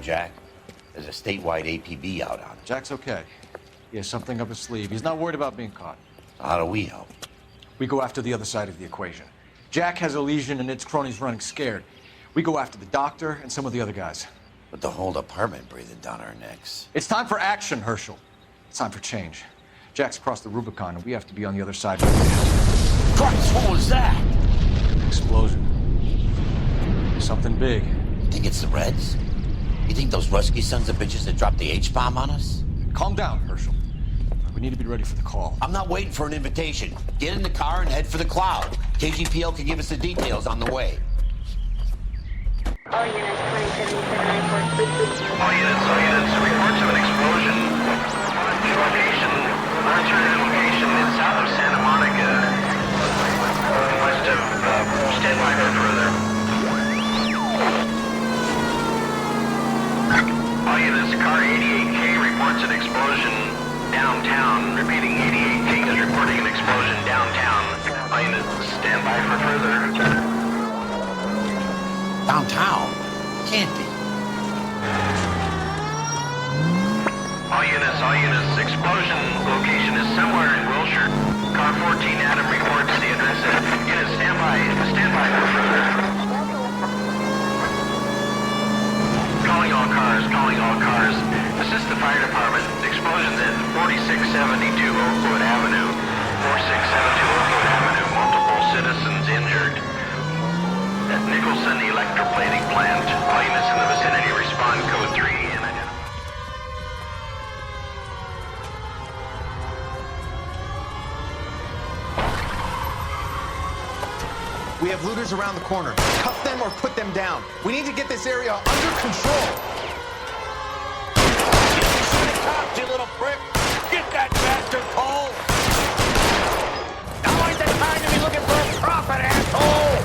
Jack. There's a statewide APB out on him. Jack's okay. He has something up his sleeve. He's not worried about being caught. So how do we help? We go after the other side of the equation. Jack has a legion and its cronies running scared. We go after the doctor and some of the other guys. With the whole department breathing down our necks. It's time for action, Herschel. It's time for change. Jack's crossed the Rubicon and we have to be on the other side. Christ, what was that? An explosion. Something big. You think it's the Reds? You think those Rusky sons of bitches that dropped the H-bomb on us? Calm down, Herschel. We need to be ready for the call. I'm not waiting for an invitation. Get in the car and head for the cloud. KGPL can give us the details on the way. All units, 2779. All units, reports of an explosion. Alternative location is south of Santa Monica. West of, stand by there further. All units, car 88K reports an explosion downtown. Repeating, 88K is reporting an explosion downtown. All units, stand by for further. Downtown? Can't be. All units, explosion location is somewhere in Wilshire. Car 14 Adam reports the address. Units, stand by for further. Calling all cars. Assist the fire department. Explosions at 4672 Oakwood Avenue. 4672 Oakwood Avenue. Multiple citizens injured. At Nicholson Electroplating Plant. All units in the vicinity respond code 3 and identify. We have looters around the corner. Cuff them or put them down. We need to get this area under control. Cops, you little prick! Get that bastard Cole! Now ain't the time to be looking for a profit, asshole!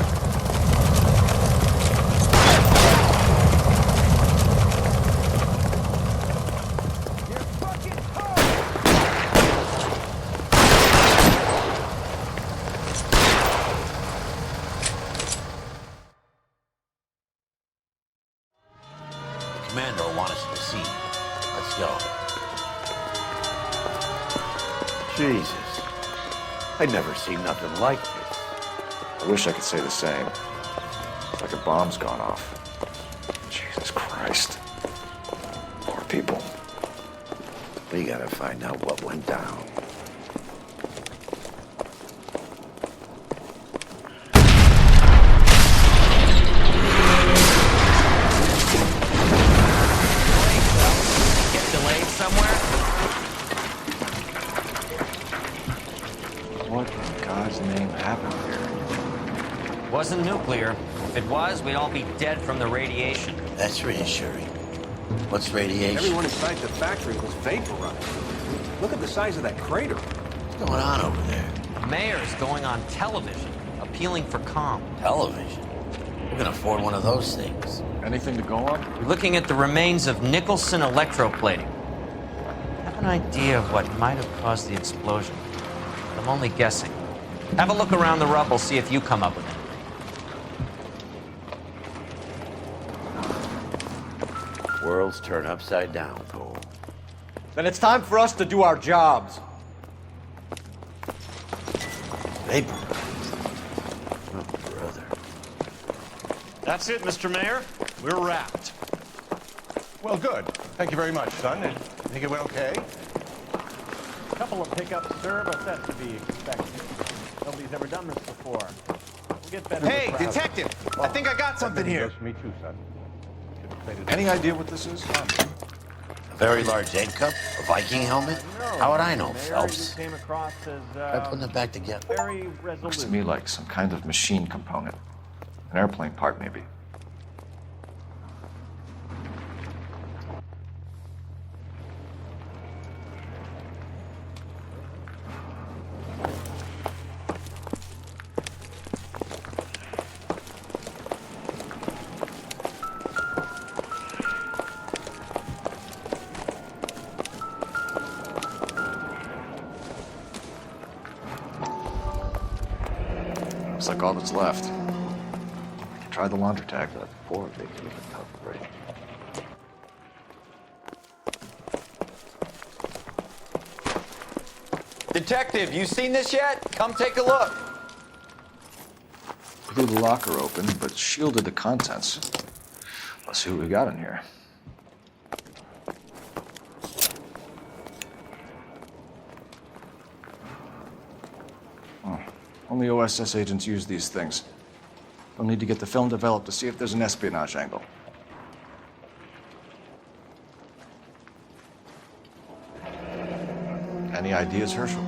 Commander will want us to see. Let's go. Jesus. I'd never seen nothing like this. I wish I could say the same. It's like a bomb's gone off. Jesus Christ. Poor people. We gotta find out what went down. What in God's name happened here? Wasn't nuclear. If it was, we'd all be dead from the radiation. That's reassuring. What's radiation? Everyone inside the factory was vaporized. Look at the size of that crater. What's going on over there? The mayor's going on television, appealing for calm. Television? Who can afford one of those things? Anything to go on? We're looking at the remains of Nicholson electroplating. I have an idea of what might have caused the explosion. I'm only guessing. Have a look around the rubble, see if you come up with it. Worlds turn upside down, Cole. Then it's time for us to do our jobs. Vaporized. Oh, brother. That's it, Mr. Mayor. We're wrapped. Well, good. Thank you very much, son. I think it went okay. Couple of pickups, sir, but that's to be expected. Nobody's ever done this before. We'll get better. Hey, detective! I think I got something here. Me too, son. Any idea what this is? A very large egg cup? A Viking helmet? How would I know, Phelps? Came across as, Try putting it back together. very Looks resolute. to me like some kind of machine component. An airplane part, maybe. Looks like all that's left. Try the laundry tag. Four victims of tough break. Detective, you seen this yet? Come take a look. Blew the locker open, but shielded the contents. Let's see what we got in here. Oh, only OSS agents use these things. They'll need to get the film developed to see if there's an espionage angle. Any ideas, Herschel?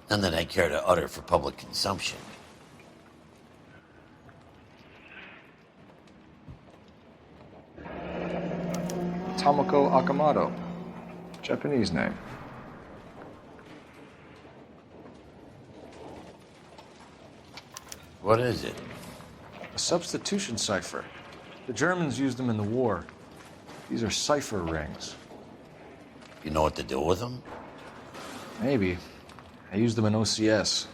None that I care to utter for public consumption. Tomoko Akamoto. Japanese name. What is it? A substitution cipher. The Germans used them in the war. These are cipher rings. You know what to do with them? Maybe. I used them in OCS.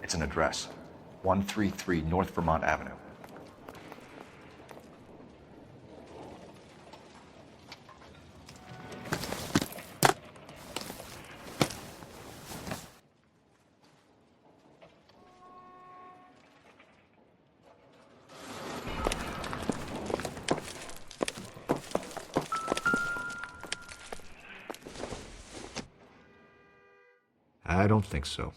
It's an address. 133 North Vermont Avenue. I don't think so.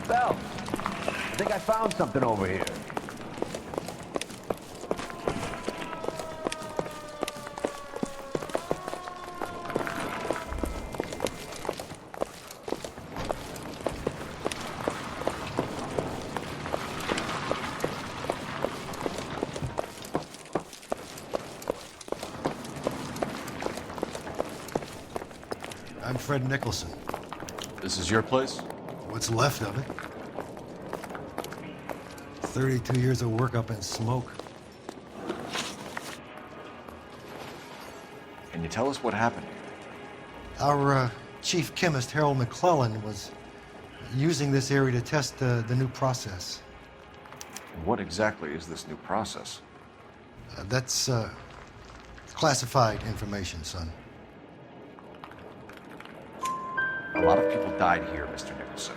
Bell, I think I found something over here. I'm Fred Nicholson. This is your place? What's left of it. 32 years of work up in smoke. Can you tell us what happened? Our chief chemist, Harold McClellan, was using this area to test the new process. What exactly is this new process? That's classified information, son. A lot of people died here, Mr. Nicholson.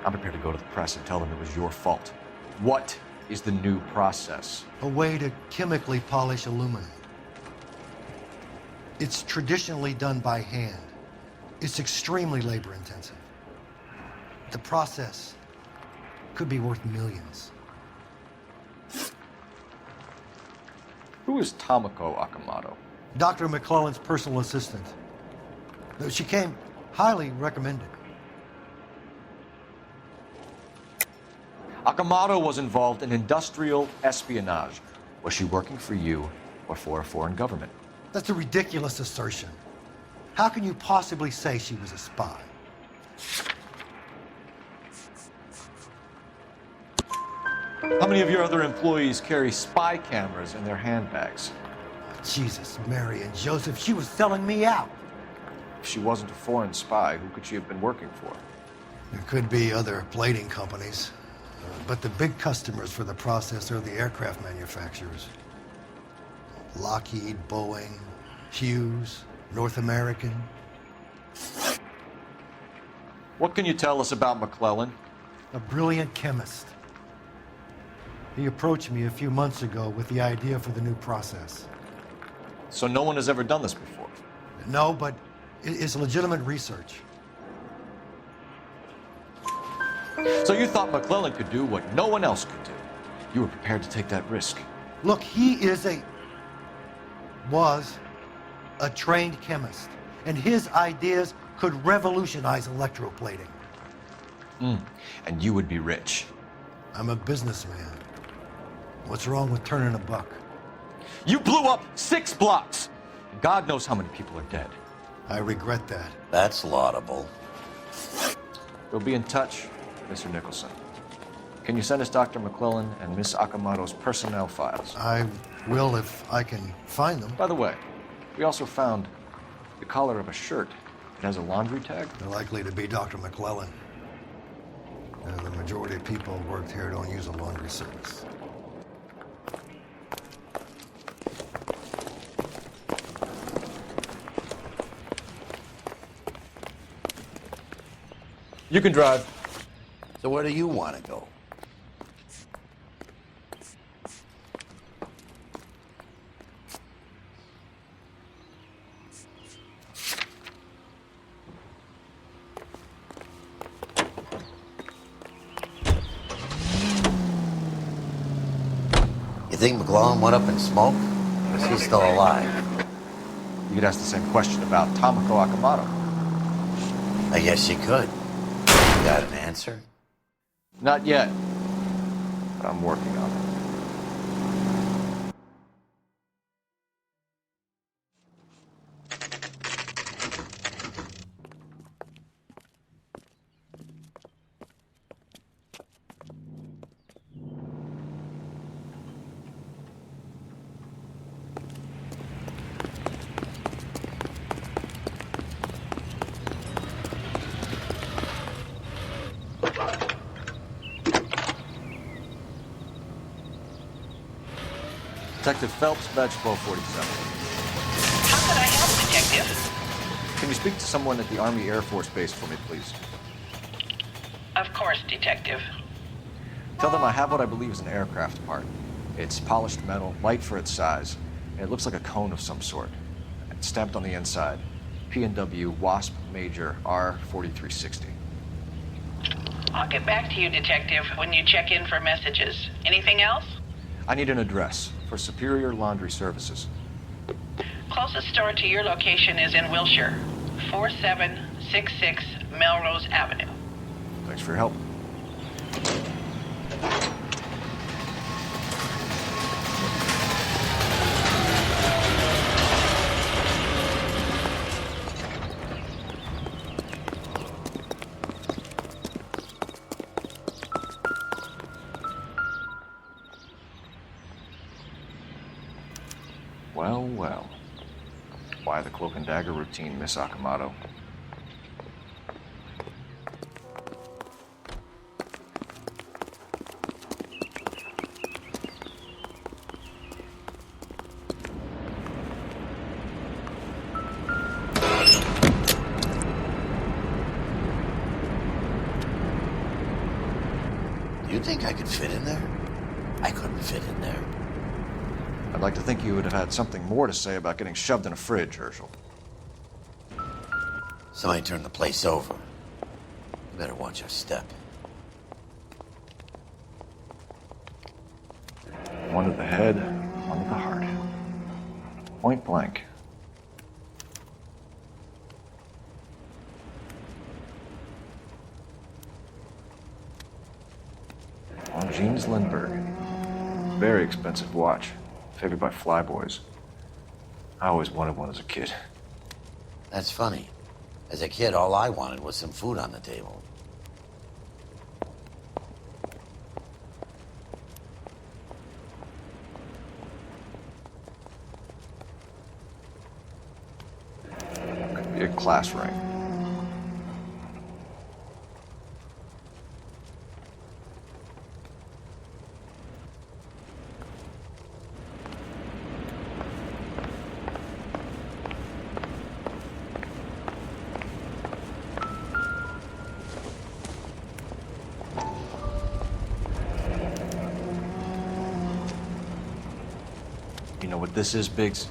I'm prepared to go to the press and tell them it was your fault. What is the new process? A way to chemically polish aluminum. It's traditionally done by hand. It's extremely labor intensive. The process could be worth millions. Who is Tomoko Akamoto? Dr. McClellan's personal assistant. She came highly recommended. Akamoto was involved in industrial espionage. Was she working for you or for a foreign government? That's a ridiculous assertion. How can you possibly say she was a spy? How many of your other employees carry spy cameras in their handbags? Jesus, Mary and Joseph, she was selling me out. If she wasn't a foreign spy, who could she have been working for? There could be other plating companies, but the big customers for the process are the aircraft manufacturers. Lockheed, Boeing, Hughes, North American. What can you tell us about McClellan? A brilliant chemist. He approached me a few months ago with the idea for the new process. So no one has ever done this before? No, but it's legitimate research. So you thought McClellan could do what no one else could do? You were prepared to take that risk? Look, he was a trained chemist, and his ideas could revolutionize electroplating. And you would be rich? I'm a businessman. What's wrong with turning a buck? You blew up 6 blocks! God knows how many people are dead. I regret that. That's laudable. We'll be in touch, Mr. Nicholson. Can you send us Dr. McClellan and Miss Akamoto's personnel files? I will if I can find them. By the way, we also found the collar of a shirt. It has a laundry tag. They're likely to be Dr. McClellan. The majority of people who worked here don't use a laundry service. You can drive. So where do you want to go? You think McClellan went up in smoke? Or is he still alive? You could ask the same question about Tomoko Akamoto. I guess you could. You got an answer? Not yet, but I'm working on it. Detective Phelps, badge 1247. How can I help, Detective? Can you speak to someone at the Army Air Force Base for me, please? Of course, Detective. Tell them I have what I believe is an aircraft part. It's polished metal, light for its size, and it looks like a cone of some sort. It's stamped on the inside. P&W Wasp Major R4360. I'll get back to you, Detective, when you check in for messages. Anything else? I need an address for Superior Laundry Services. Closest store to your location is in Wilshire, 4766 Melrose Avenue. Thanks for your help. Well, well. Why the cloak and dagger routine, Miss Akamoto? You think I could fit in there? I couldn't fit in there. I'd like to think you would have had something more to say about getting shoved in a fridge, Herschel. Somebody turned the place over. You better watch your step. One to the head, one to the heart. Point blank. On Jeans Lindbergh. Very expensive watch. Favored by flyboys. I always wanted one as a kid. That's funny. As a kid, all I wanted was some food on the table. Could be a class ring. You know what this is, Biggs?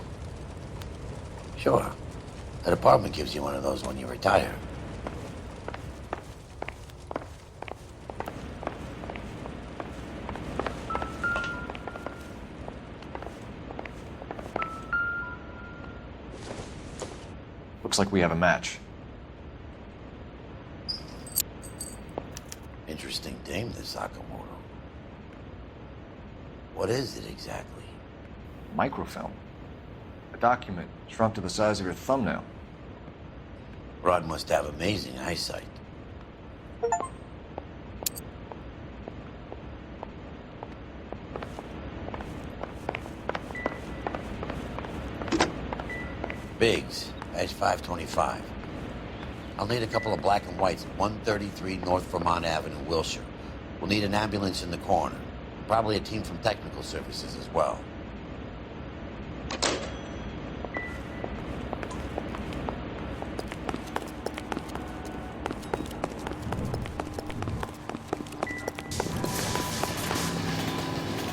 Sure. That apartment gives you one of those when you retire. Looks like we have a match. Interesting dame, this Sakamoto. What is it exactly? Microfilm. A document shrunk to the size of your thumbnail. Rod must have amazing eyesight. Biggs, badge 525. I'll need a couple of black and whites at 133 North Vermont Avenue, Wilshire. We'll need an ambulance in the corner. Probably a team from technical services as well.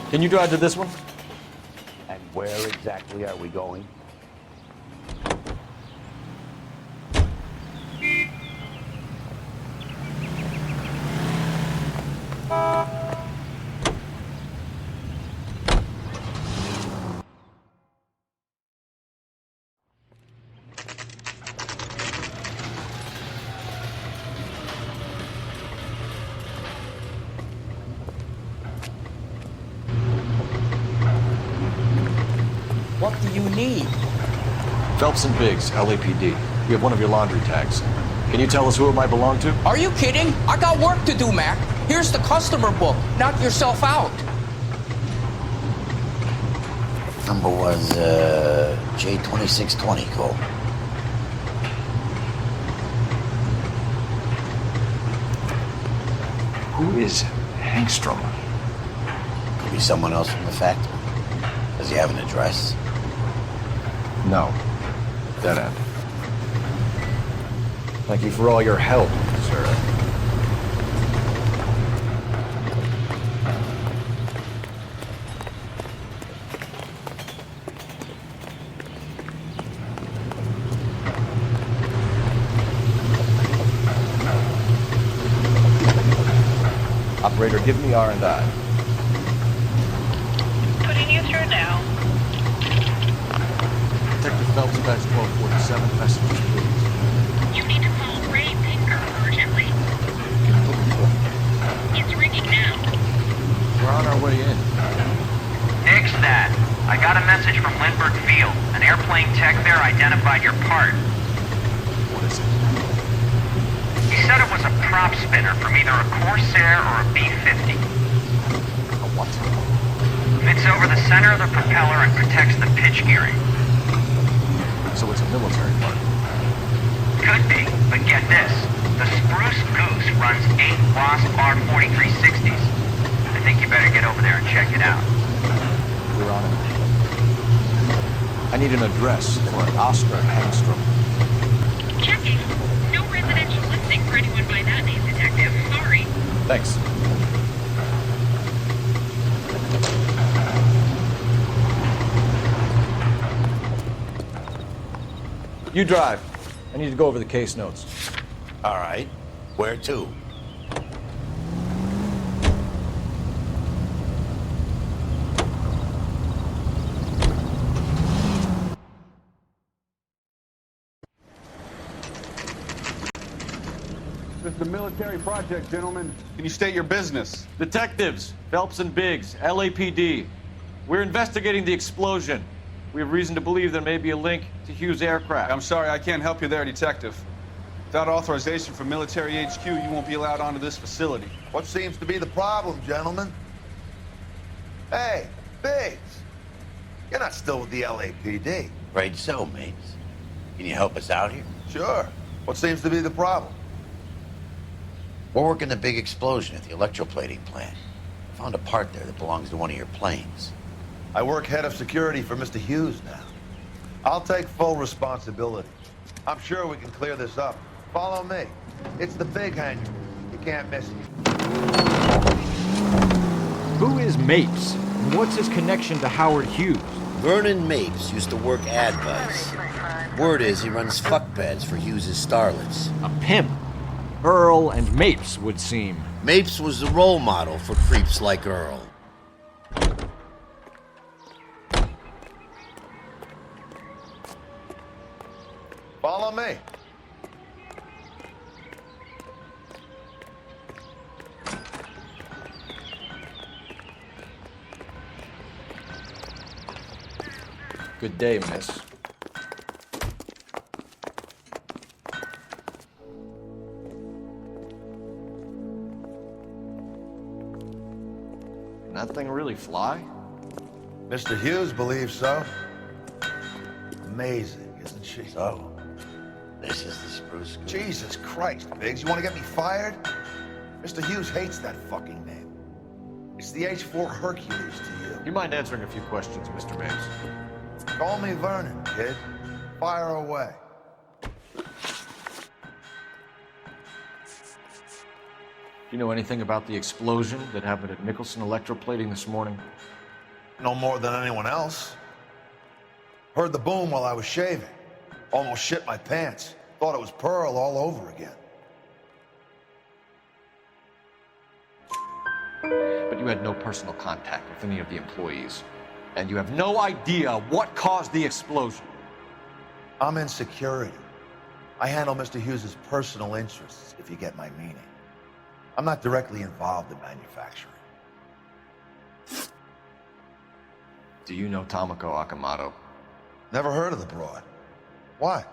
Can you drive to this one? And where exactly are we going? What do you need? Phelps and Biggs, LAPD. We have one of your laundry tags. Can you tell us who it might belong to? Are you kidding? I got work to do, Mac. Here's the customer book. Knock yourself out. Number was, J2620, Cole. Who is Hangstrom? Could be someone else from the factory. Does he have an address? No. Dead end. Thank you for all your help, sir. Operator, give me R&I. Putting you through now. Detective Phelps, badge 1247, messages, please. You need to call Ray Pinker urgently. Can I put the phone? It's ringing now. We're on our way in. Nix that. I got a message from Lindbergh Field. An airplane tech there identified your part. What is it? He said it was a prop spinner from either a Corsair or a B-50. A what? Fits over the center of the propeller and protects the pitch gearing. So it's a military part. Could be, but get this. The Spruce Goose runs 8 Wasp R4360s. I think you better get over there and check it out. We're on it. I need an address for Oscar Hangstrom. Checking. No residential listing for anyone by that name, Detective. Sorry. Thanks. You drive. I need to go over the case notes. All right. Where to? This is a military project, gentlemen. Can you state your business? Detectives, Phelps and Biggs, LAPD. We're investigating the explosion. We have reason to believe there may be a link to Hughes' aircraft. I'm sorry, I can't help you there, Detective. Without authorization from Military HQ, you won't be allowed onto this facility. What seems to be the problem, gentlemen? Hey, Biggs. You're not still with the LAPD. Afraid so, mates. Can you help us out here? Sure. What seems to be the problem? We're working the big explosion at the electroplating plant. I found a part there that belongs to one of your planes. I work head of security for Mr. Hughes now. I'll take full responsibility. I'm sure we can clear this up. Follow me. It's the big hangar. You can't miss it. Who is Mapes? And what's his connection to Howard Hughes? Vernon Mapes used to work advice. Word is he runs fuck beds for Hughes' starlets. A pimp. Earl and Mapes would seem. Mapes was the role model for creeps like Earl. Follow me. Good day, miss. Can that thing really fly? Mr. Hughes believes so. Amazing, isn't she? So, this is the spruce scoop. Jesus Christ, Biggs, you want to get me fired? Mr. Hughes hates that fucking name. It's the H-4 Hercules to you. Do you mind answering a few questions, Mr. Mapes? Call me Vernon, kid. Fire away. You know anything about the explosion that happened at Nicholson Electroplating this morning? No more than anyone else. Heard the boom while I was shaving. Almost shit my pants. Thought it was Pearl all over again. But you had no personal contact with any of the employees. And you have no idea what caused the explosion. I'm in security. I handle Mr. Hughes' personal interests, if you get my meaning. I'm not directly involved in manufacturing. Do you know Tomoko Akamoto? Never heard of the broad. Why?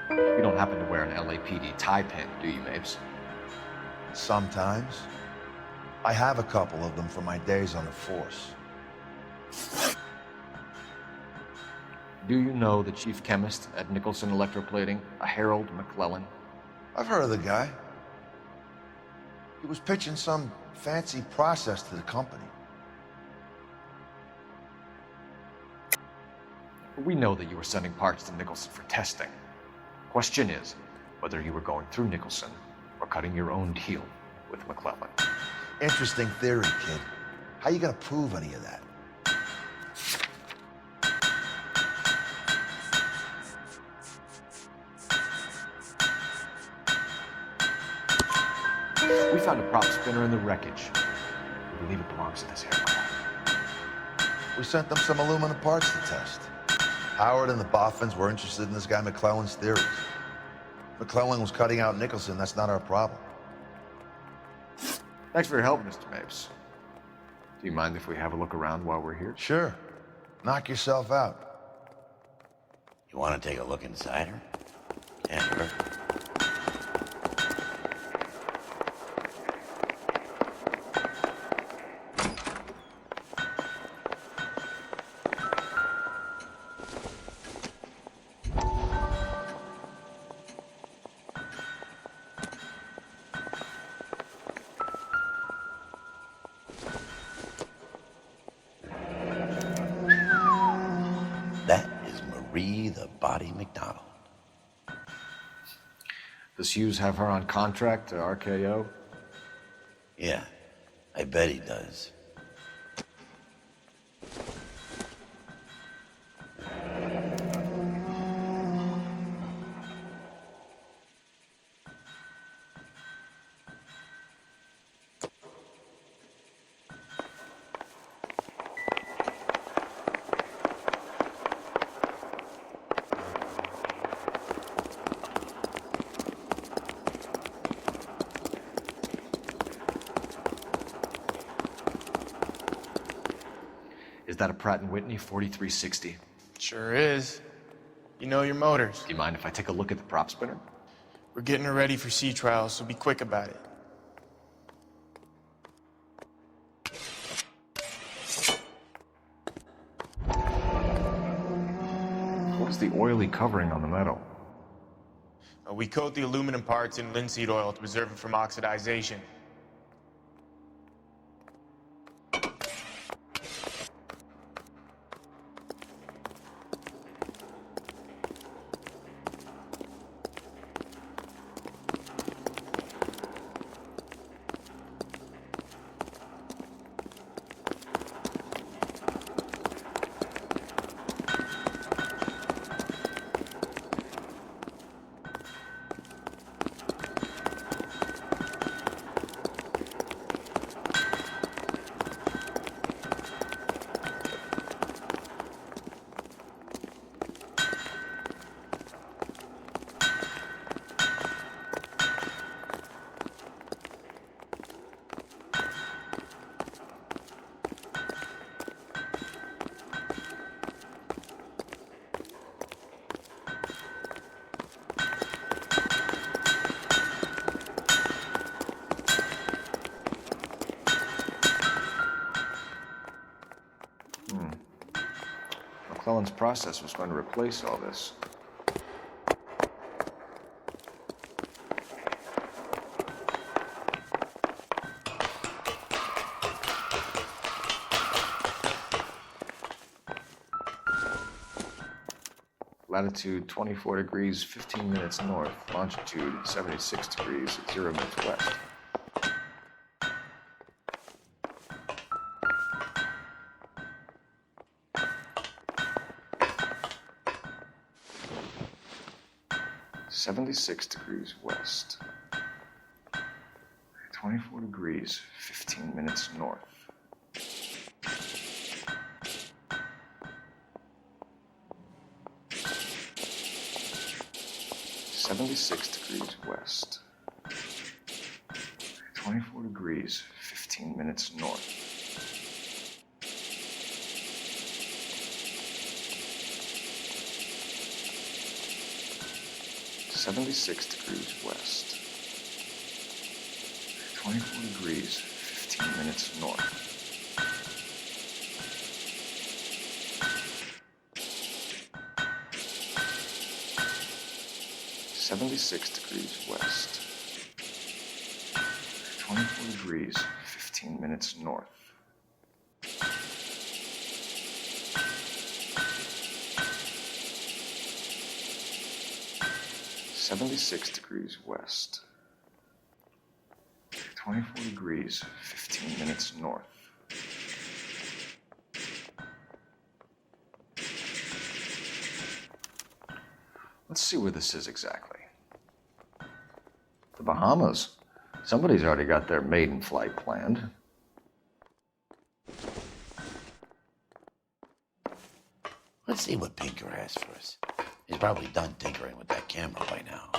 You don't happen to wear an LAPD tie pin, do you, Mapes? Sometimes. I have a couple of them from my days on the force. Do you know the chief chemist at Nicholson Electroplating, a Harold McClellan? I've heard of the guy. He was pitching some fancy process to the company. We know that you were sending parts to Nicholson for testing. Question is whether you were going through Nicholson or cutting your own deal with McClellan. Interesting theory, kid. How you gonna prove any of that? We found a prop spinner in the wreckage. We believe it belongs to this aircraft. We sent them some aluminum parts to test. Howard and the Boffins were interested in this guy McClellan's theories. McClellan was cutting out Nicholson. That's not our problem. Thanks for your help, Mr. Mapes. Do you mind if we have a look around while we're here? Sure. Knock yourself out. You want to take a look inside her? And her? McDonald. Does Hughes have her on contract to RKO? Yeah, I bet he does. that a Pratt & Whitney 4360? Sure is. You know your motors. Do you mind if I take a look at the prop spinner? We're getting her ready for sea trials, so be quick about it. What's the oily covering on the metal? We coat the aluminum parts in linseed oil to preserve it from oxidization. McClellan's process was going to replace all this. Latitude 24 degrees, 15 minutes north. Longitude 76 degrees, 0 minutes west. .76 west. 24 degrees, 15 minutes north. .76 west. 24 degrees, 15 minutes north. .76 west. 24 degrees, 15 minutes north. .76 west. 24 degrees, 15 minutes north. .76 west. 24 degrees, 15 minutes north. Let's see where this is exactly. The Bahamas. Somebody's already got their maiden flight planned. Let's see what Pinker has for us. He's probably done tinkering with that camera by now.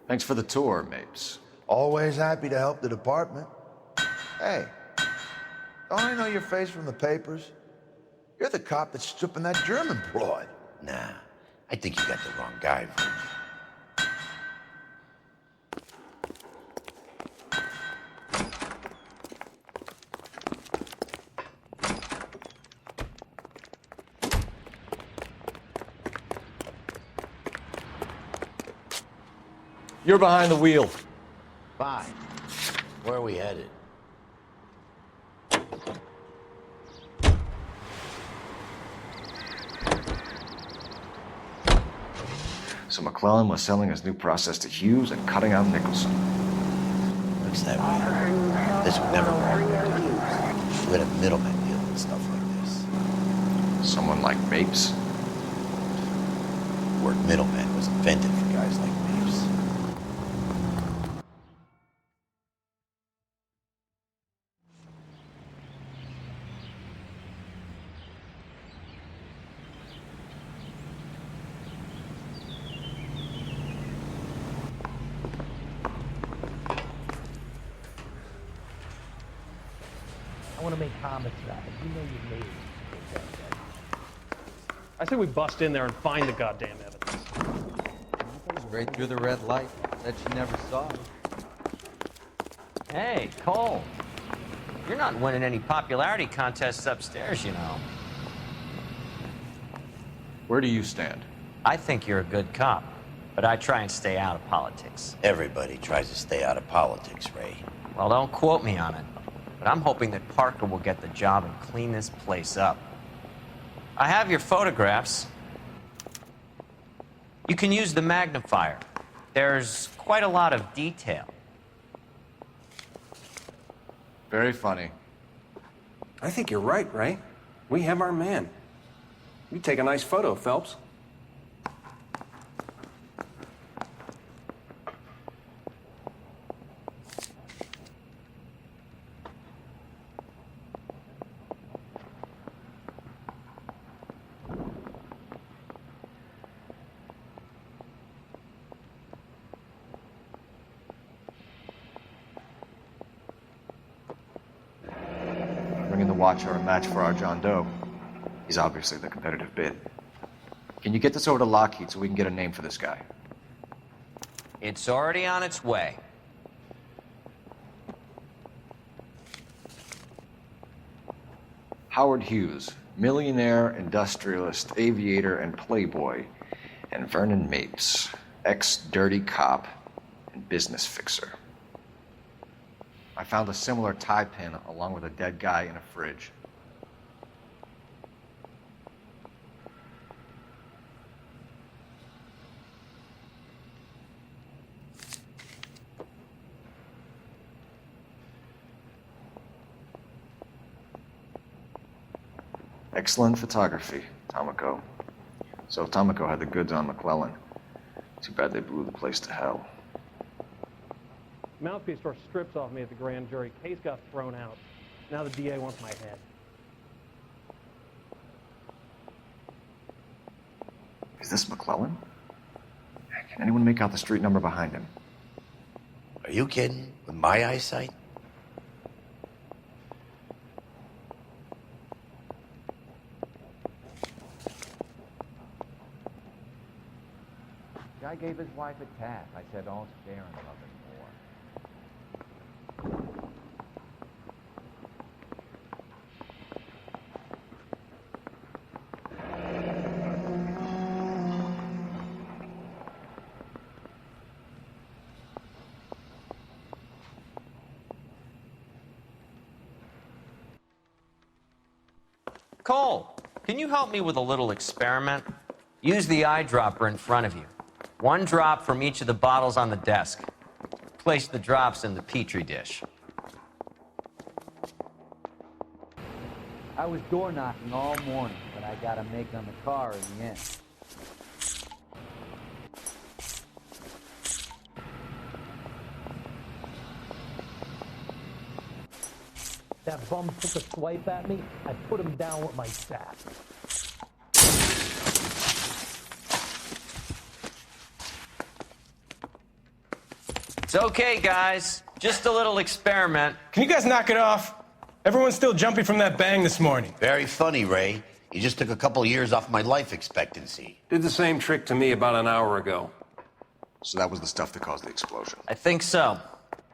Thanks for the tour, Mapes. Always happy to help the department. Hey, don't I know your face from the papers? You're the cop that's stripping that German broad. Nah, I think you got the wrong guy, Vern. You're behind the wheel. Fine. Where are we headed? So McClellan was selling his new process to Hughes and cutting out Nicholson. Looks that way. This would never work with Hughes. We had a middleman deal with stuff like this. Someone like Mapes? The word middleman was invented for guys like Mapes. I want to make homicide. You know you made it. I say we bust in there and find the goddamn evidence. Straight through the red light. Said she never saw it. Hey, Cole. You're not winning any popularity contests upstairs, you know. Where do you stand? I think you're a good cop, but I try and stay out of politics. Everybody tries to stay out of politics, Ray. Well, don't quote me on it, but I'm hoping that Parker will get the job and clean this place up. I have your photographs. You can use the magnifier. There's quite a lot of detail. Very funny. I think you're right, Ray. We have our man. You take a nice photo, Phelps. Bringing the Watcher a match for our John Doe. He's obviously the competitive bid. Can you get this over to Lockheed so we can get a name for this guy? It's already on its way. Howard Hughes, millionaire, industrialist, aviator, and playboy. And Vernon Mapes, ex-dirty cop and business fixer. I found a similar tie pin along with a dead guy in a fridge. Excellent photography, Tomoko. So Tomoko had the goods on McClellan. Too bad they blew the place to hell. Mouthpiece tore strips off me at the grand jury. Case got thrown out. Now the DA wants my head. Is this McClellan? Can anyone make out the street number behind him? Are you kidding? With my eyesight? Guy gave his wife a tap. I said, don't stare and love him more. Cole, can you help me with a little experiment? Use the eyedropper in front of you. One drop from each of the bottles on the desk. Place the drops in the Petri dish. I was door knocking all morning, but I got a make on the car in the end. That bum took a swipe at me. I put him down with my staff. It's okay, guys. Just a little experiment. Can you guys knock it off? Everyone's still jumping from that bang this morning. Very funny, Ray. You just took a couple years off my life expectancy. Did the same trick to me about an hour ago. So that was the stuff that caused the explosion. I think so.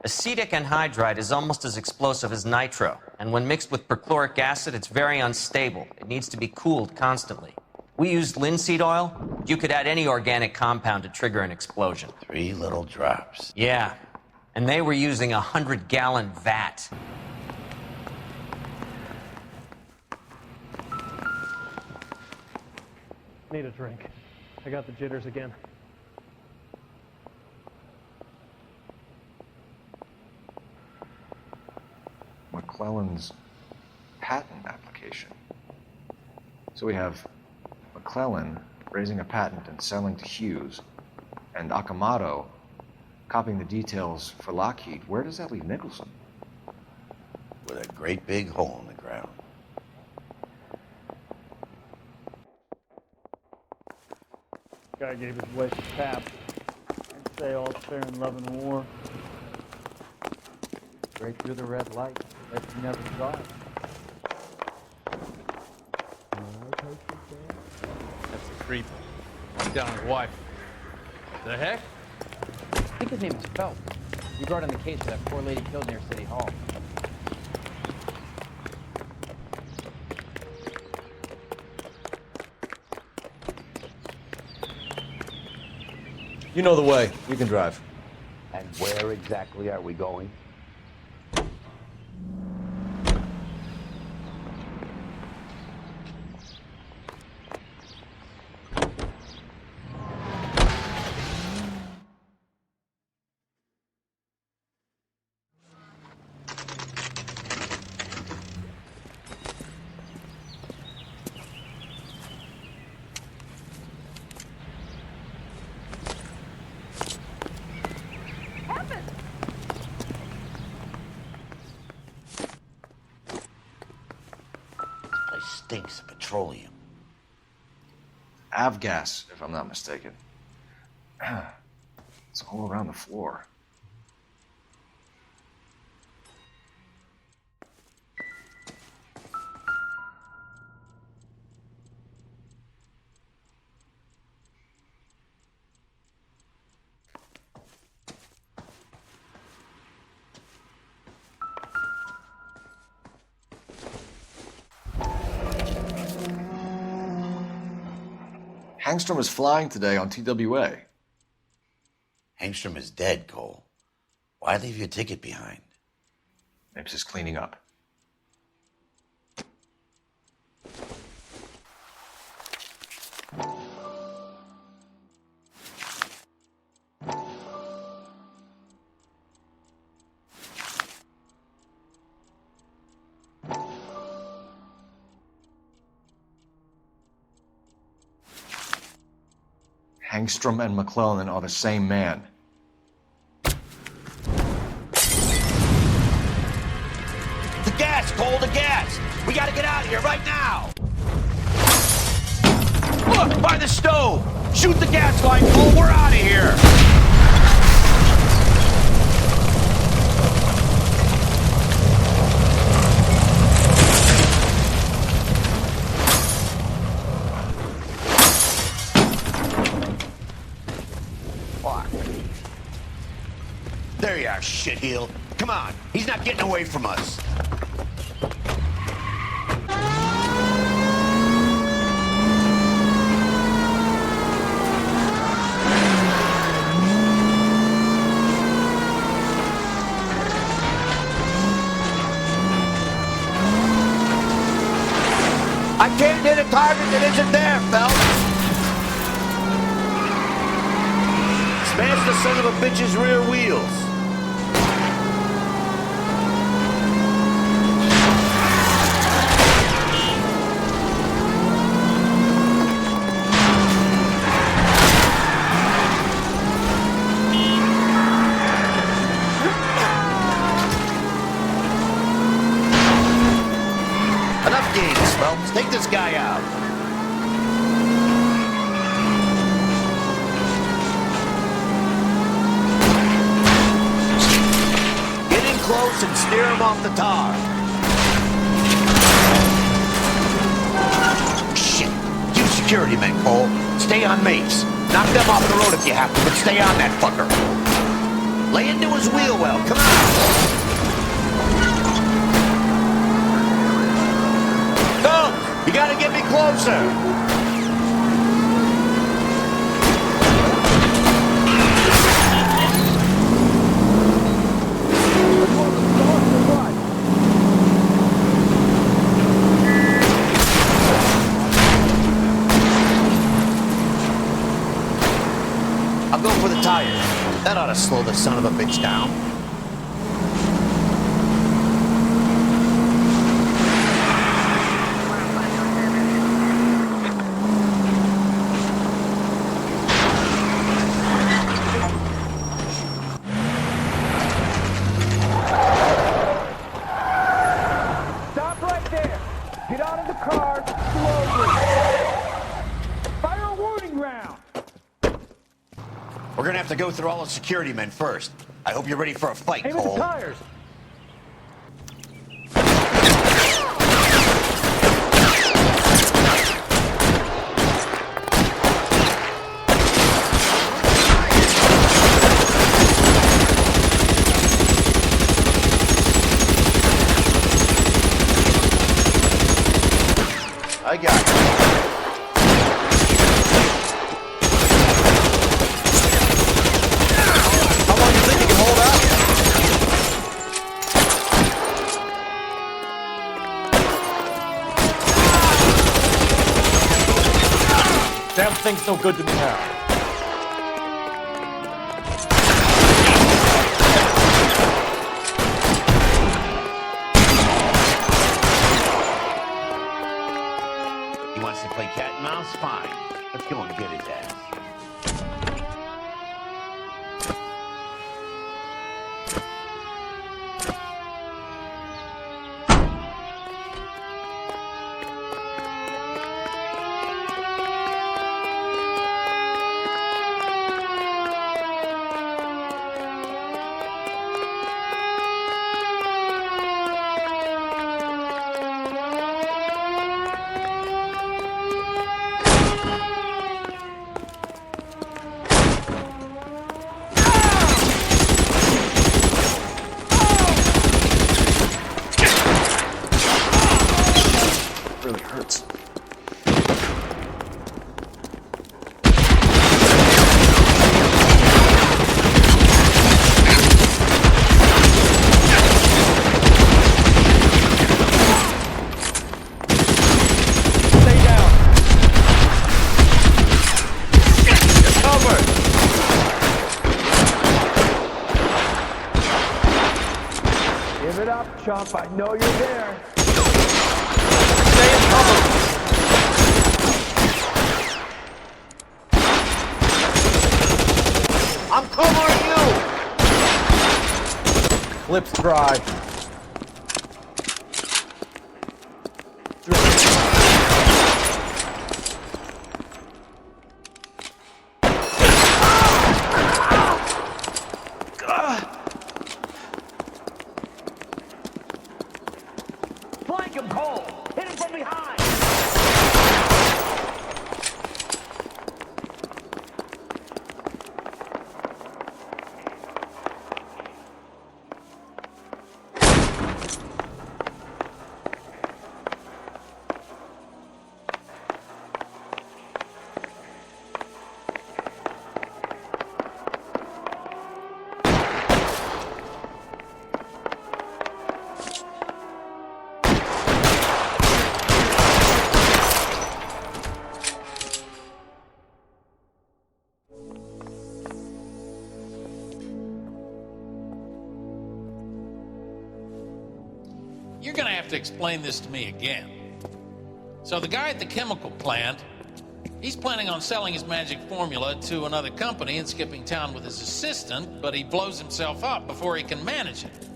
Acetic anhydride is almost as explosive as nitro, and when mixed with perchloric acid, it's very unstable. It needs to be cooled constantly. We used linseed oil. You could add any organic compound to trigger an explosion. 3 little drops. Yeah, and they were using a 100-gallon vat. Need a drink. I got the jitters again. McClellan's patent application. So we have McClellan raising a patent and selling to Hughes, and Akamoto copying the details for Lockheed. Where does that leave Nicholson? With a great big hole in the ground. Guy gave his wife a tap. I'd say all's fair in love and war. Straight through the red light. Bet you never saw it. creep. Went down his wife. The heck? I think his name is Phelps. We brought in the case for that poor lady killed near City Hall. You know the way. You can drive. And where exactly are we going? Stinks of petroleum. Avgas, if I'm not mistaken. It's all around the floor. Hangstrom is flying today on TWA. Hangstrom is dead, Cole. Why leave your ticket behind? Maybe just cleaning up. Hangstrom and McClellan are the same man. The gas, Cole, the gas! We gotta get out of here right now! Look, by the stove! Shoot the gas line, Cole, we're out of here! There you are, shitheel. Come on, he's not getting away from us. I can't hit a target that isn't there, Phelps. Smash the son of a bitch's rear wheels. Enough games, Phelps. Take this guy out. Get in close and steer him off the tar. Shit. You security men, Cole. Stay on mates. Knock them off the road if you have to, but stay on that fucker. Lay into his wheel well. Come on. You gotta get me closer. I'll go for the tires. That ought to slow the son of a bitch down. We're gonna have to go through all the security men first. I hope you're ready for a fight, Aim at Cole. the tires. Nothing's so good to me now. He wants to play cat and mouse? Fine. Let's go and get his ass. Chump, I know you're there. Stay in cover. I'm covering you! Lips dry. You're gonna have to explain this to me again. So the guy at the chemical plant, he's planning on selling his magic formula to another company and skipping town with his assistant, but he blows himself up before he can manage it.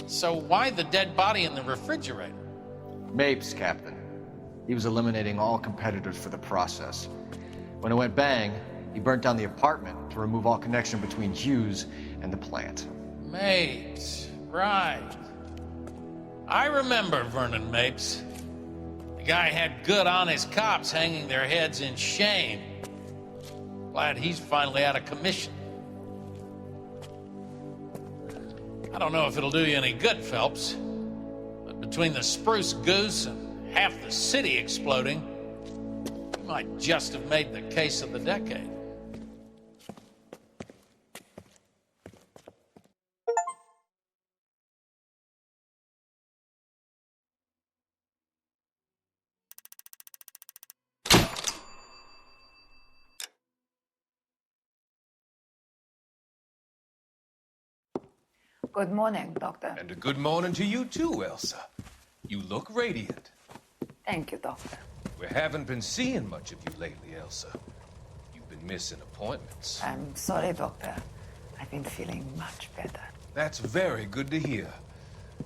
So why the dead body in the refrigerator? Mapes, Captain. He was eliminating all competitors for the process. When it went bang, he burnt down the apartment to remove all connection between Hughes and the plant. Mapes, right. I remember Vernon Mapes. The guy had good, honest cops hanging their heads in shame. Glad he's finally out of commission. I don't know if it'll do you any good, Phelps, but between the spruce goose and half the city exploding, you might just have made the case of the decade. Good morning, Doctor. And a good morning to you too, Elsa. You look radiant. Thank you, Doctor. We haven't been seeing much of you lately, Elsa. You've been missing appointments. I'm sorry, Doctor. I've been feeling much better. That's very good to hear.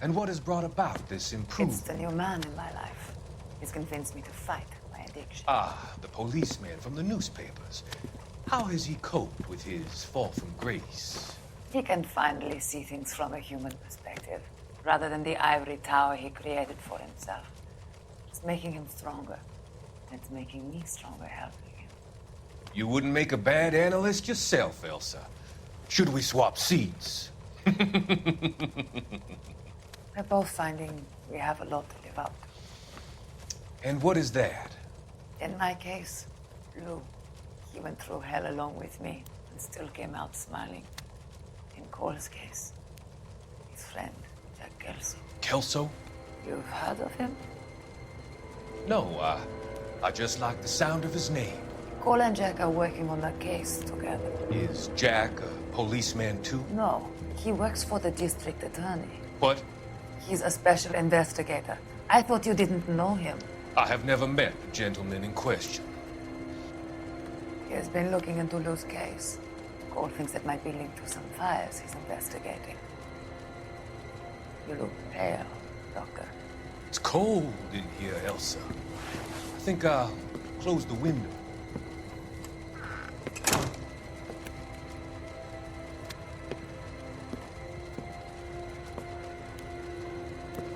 And what has brought about this improvement? It's the new man in my life. He's convinced me to fight my addiction. Ah, the policeman from the newspapers. How has he coped with his fall from grace? He can finally see things from a human perspective, rather than the ivory tower he created for himself. It's making him stronger. It's making me stronger helping him. You wouldn't make a bad analyst yourself, Elsa. Should we swap seats? We're both finding we have a lot to live up to. And what is that? In my case, Lou. He went through hell along with me and still came out smiling. In Cole's case, his friend, Jack Kelso. Kelso? You've heard of him? No, I just like the sound of his name. Cole and Jack are working on the case together. Is Jack a policeman too? No, he works for the district attorney. What? He's a special investigator. I thought you didn't know him. I have never met the gentleman in question. He has been looking into Lou's case. Cole thinks it might be linked to some fires he's investigating. You look pale, Doctor. It's cold in here, Elsa. I think I'll close the window.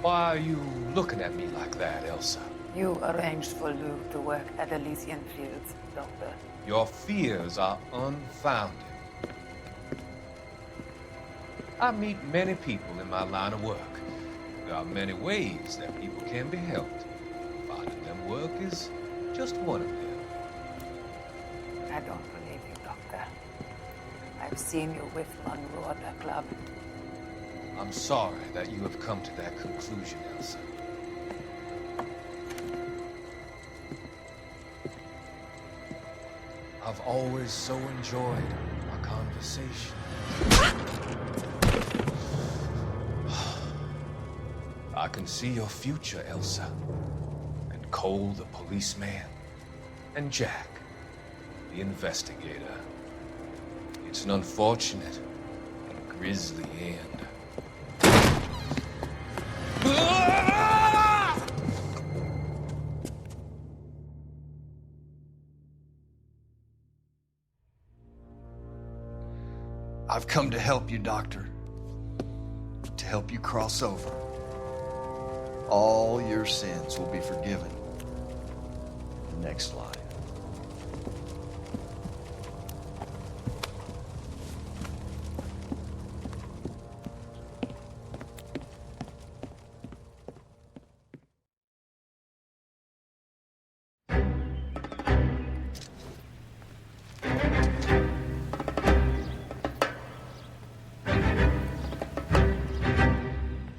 Why are you looking at me like that, Elsa? You arranged for Lou to work at Elysian Fields, Doctor. Your fears are unfounded. I meet many people in my line of work. There are many ways that people can be helped. Finding them work is just one of them. I don't believe you, Doctor. I've seen you with Monroe at the club. I'm sorry that you have come to that conclusion, Elsa. I've always so enjoyed our conversation. I can see your future, Elsa. And Cole, the policeman. And Jack, the investigator. It's an unfortunate and grisly end. I've come to help you, Doctor. To help you cross over. All your sins will be forgiven. Next line.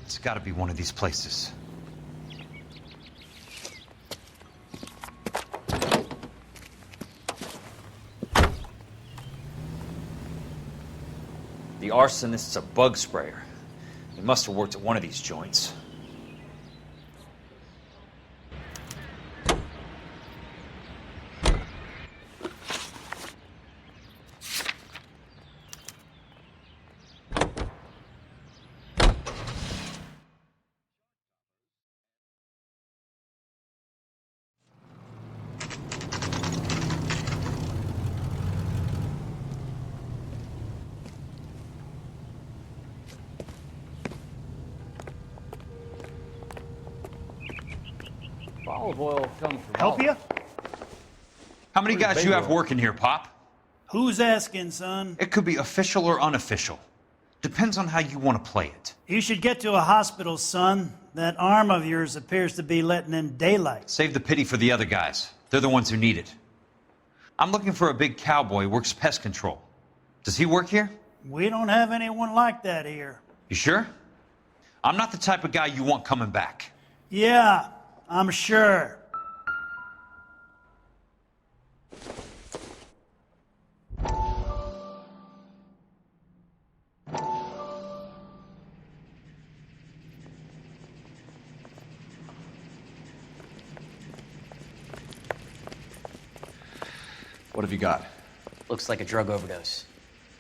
It's gotta be one of these places. The arsonist's a bug sprayer. He must have worked at one of these joints. Olive oil comes from Help you? How many guys you have oil. working here, Pop? Who's asking, son? It could be official or unofficial. Depends on how you want to play it. You should get to a hospital, son. That arm of yours appears to be letting in daylight. Save the pity for the other guys. They're the ones who need it. I'm looking for a big cowboy who works pest control. Does he work here? We don't have anyone like that here. You sure? I'm not the type of guy you want coming back. Yeah, I'm sure. What have you got? Looks like a drug overdose.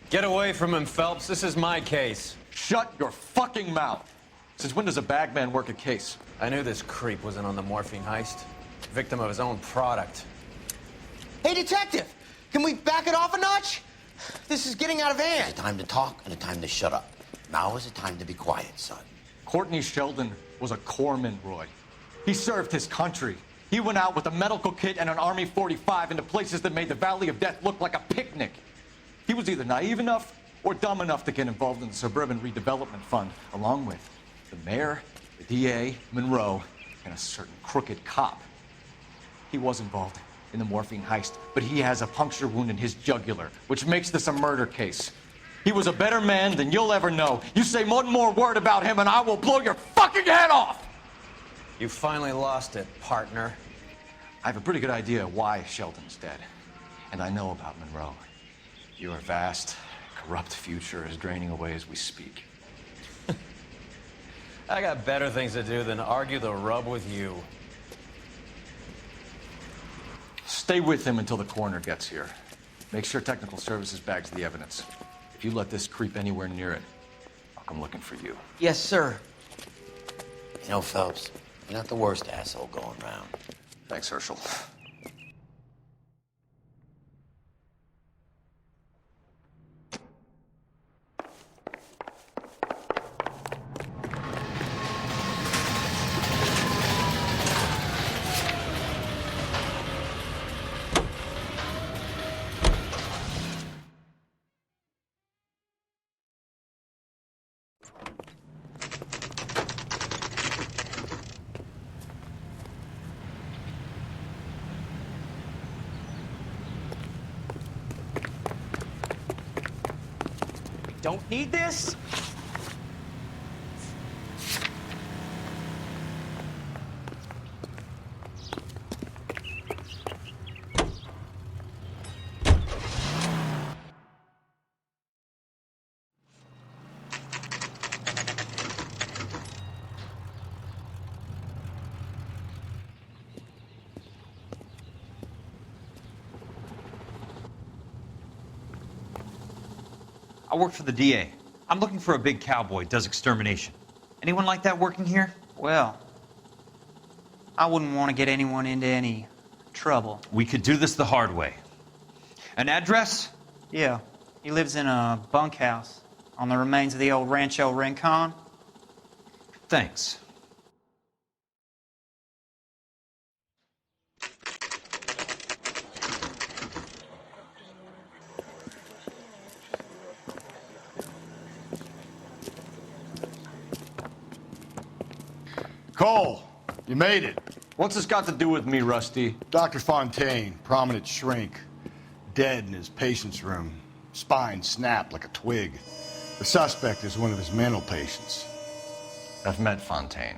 Get away from him, Phelps. This is my case. Shut your fucking mouth! Since when does a bagman work a case? I knew this creep was in on the morphine heist. Victim of his own product. Hey, detective! Can we back it off a notch? This is getting out of hand. There's a time to talk and a time to shut up. Now is the time to be quiet, son. Courtney Sheldon was a corpsman, Roy. He served his country. He went out with a medical kit and an Army 45 into places that made the Valley of Death look like a picnic. He was either naive enough or dumb enough to get involved in the Suburban Redevelopment Fund, along with the mayor, the DA, Monroe, and a certain crooked cop. He was involved in the morphine heist, but he has a puncture wound in his jugular, which makes this a murder case. He was a better man than you'll ever know. You say one more word about him and I will blow your fucking head off! You finally lost it, partner. I have a pretty good idea why Sheldon's dead. And I know about Monroe. Your vast, corrupt future is draining away as we speak. I got better things to do than argue the rub with you. Stay with him until the coroner gets here. Make sure technical services bags the evidence. If you let this creep anywhere near it, I'll come looking for you. Yes, sir. You know, Phelps, you're not the worst asshole going round. Thanks, Herschel. Don't need this? I work for the DA. I'm looking for a big cowboy, does extermination. Anyone like that working here? Well, I wouldn't want to get anyone into any trouble. We could do this the hard way. An address? Yeah, he lives in a bunkhouse on the remains of the old Rancho Rincon. Thanks. Cole, you made it. What's this got to do with me, Rusty? Dr. Fontaine, prominent shrink, dead in his patient's room, spine snapped like a twig. The suspect is one of his mental patients. I've met Fontaine.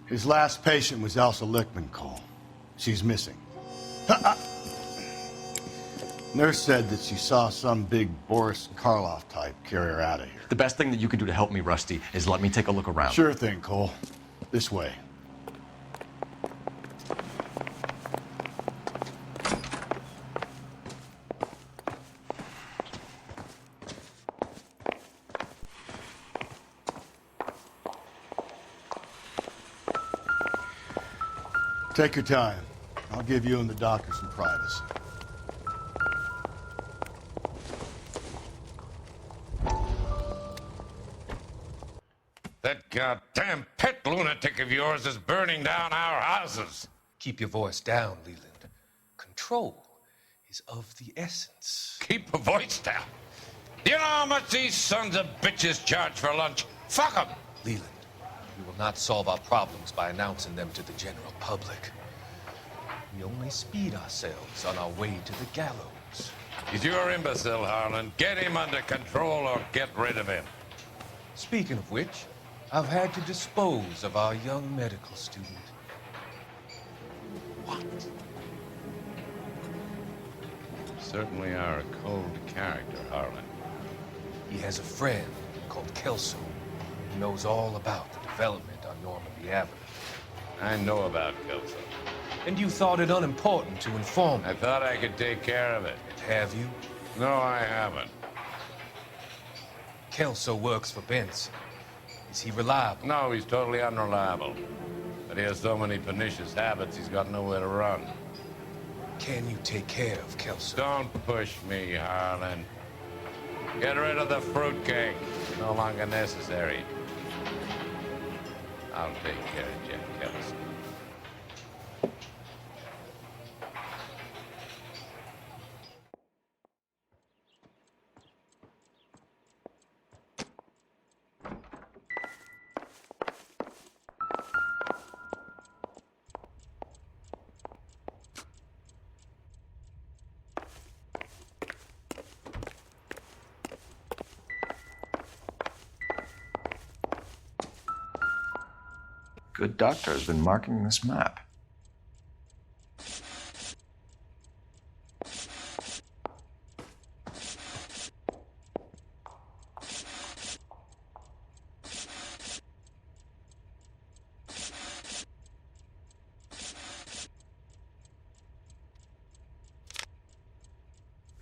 His last patient was Elsa Lichtman, Cole. She's missing. Nurse said that she saw some big Boris Karloff type carry her out of here. The best thing that you can do to help me, Rusty, is let me take a look around. Sure thing, Cole. This way. Take your time. I'll give you and the doctor some privacy. That goddamn pet lunatic of yours is burning down our houses. Keep your voice down, Leland. Control is of the essence. Keep your voice down. Do you know how much these sons of bitches charge for lunch? Fuck them. Leland, we will not solve our problems by announcing them to the general public. We only speed ourselves on our way to the gallows. He's your imbecile, Harlan. Get him under control or get rid of him. Speaking of which, I've had to dispose of our young medical student. What? Certainly are a cold character, Harlan. He has a friend called Kelso who knows all about the development on Normandy Avenue. I know about Kelso. And you thought it unimportant to inform me. I thought I could take care of it. Have you? No, I haven't. Kelso works for Benson. Is he reliable? No, he's totally unreliable. But he has so many pernicious habits, he's got nowhere to run. Can you take care of Kelso? Don't push me, Harlan. Get rid of the fruitcake. It's no longer necessary. I'll take care of Jeff Kelso. Good doctor has been marking this map.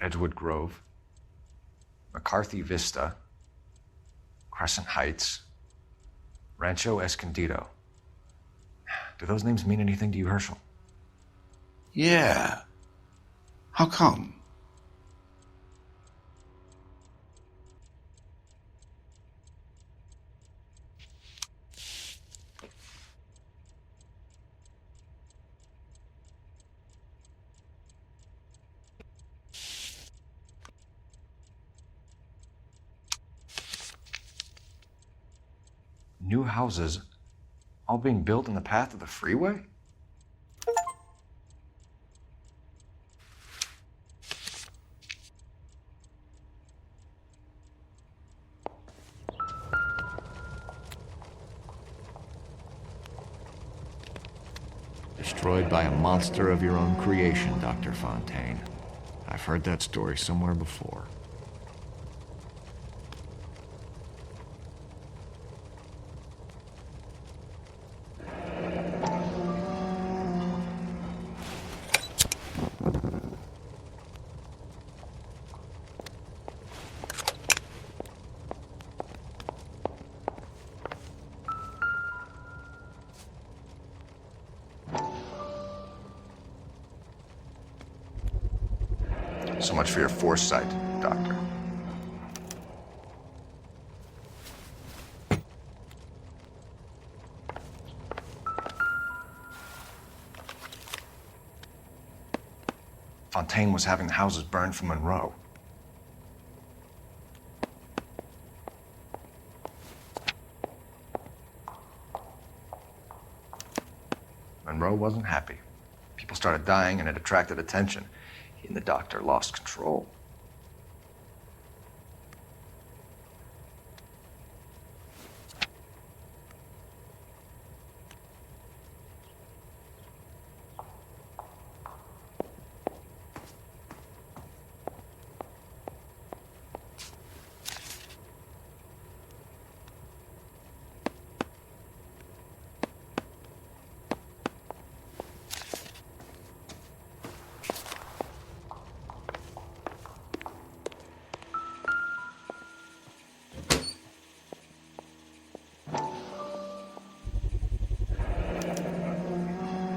Edgewood Grove, McCarthy Vista, Crescent Heights, Rancho Escondido. Do those names mean anything to you, Herschel? Yeah. How come? New houses all being built in the path of the freeway? Destroyed by a monster of your own creation, Dr. Fontaine. I've heard that story somewhere before. So much for your foresight, Doctor. Fontaine was having the houses burned for Monroe. Monroe wasn't happy. People started dying and it attracted attention. He and the doctor lost control.